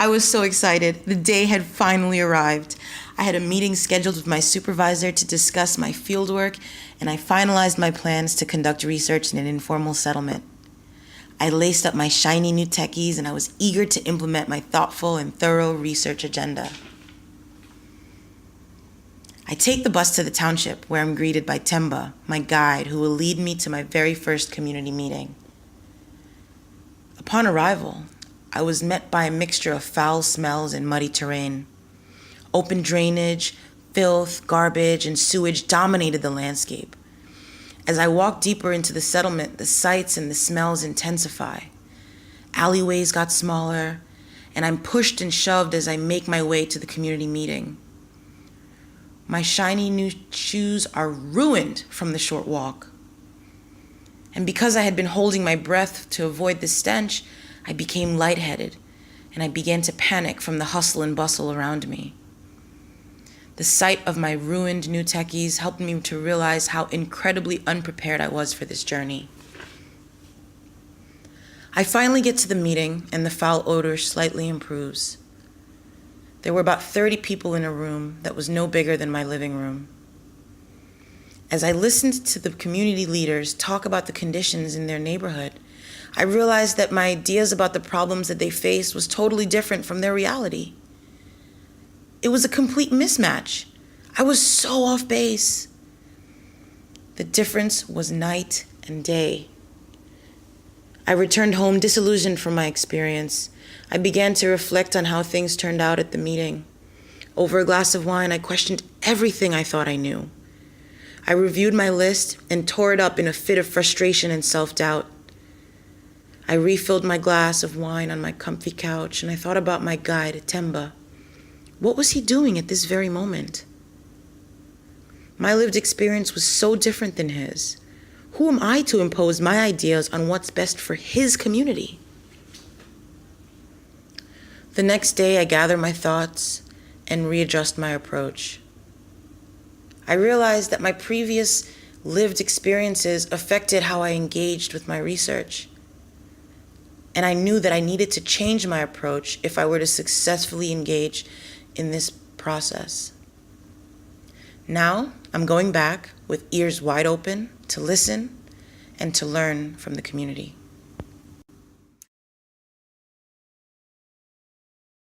I was so excited. The day had finally arrived. I had a meeting scheduled with my supervisor to discuss my fieldwork, and I finalized my plans to conduct research in an informal settlement. I laced up my shiny new techies, and I was eager to implement my thoughtful and thorough research agenda. I take the bus to the township, where I'm greeted by Temba, my guide, who will lead me to my very first community meeting. Upon arrival, I was met by a mixture of foul smells and muddy terrain. Open drainage, filth, garbage, and sewage dominated the landscape. As I walked deeper into the settlement, the sights and the smells intensify. Alleyways got smaller, and I'm pushed and shoved as I make my way to the community meeting. My shiny new shoes are ruined from the short walk. And because I had been holding my breath to avoid the stench, I became lightheaded, and I began to panic from the hustle and bustle around me. The sight of my ruined new techies helped me to realize how incredibly unprepared I was for this journey. I finally get to the meeting, and the foul odor slightly improves. There were about 30 people in a room that was no bigger than my living room. As I listened to the community leaders talk about the conditions in their neighborhood, I realized that my ideas about the problems that they faced was totally different from their reality. It was a complete mismatch. I was so off base. The difference was night and day. I returned home disillusioned from my experience. I began to reflect on how things turned out at the meeting. Over a glass of wine, I questioned everything I thought I knew. I reviewed my list and tore it up in a fit of frustration and self-doubt. I refilled my glass of wine on my comfy couch, and I thought about my guide, Temba. What was he doing at this very moment? My lived experience was so different than his. Who am I to impose my ideas on what's best for his community? The next day, I gather my thoughts and readjust my approach. I realized that my previous lived experiences affected how I engaged with my research. And I knew that I needed to change my approach if I were to successfully engage in this process. Now, I'm going back with ears wide open to listen and to learn from the community.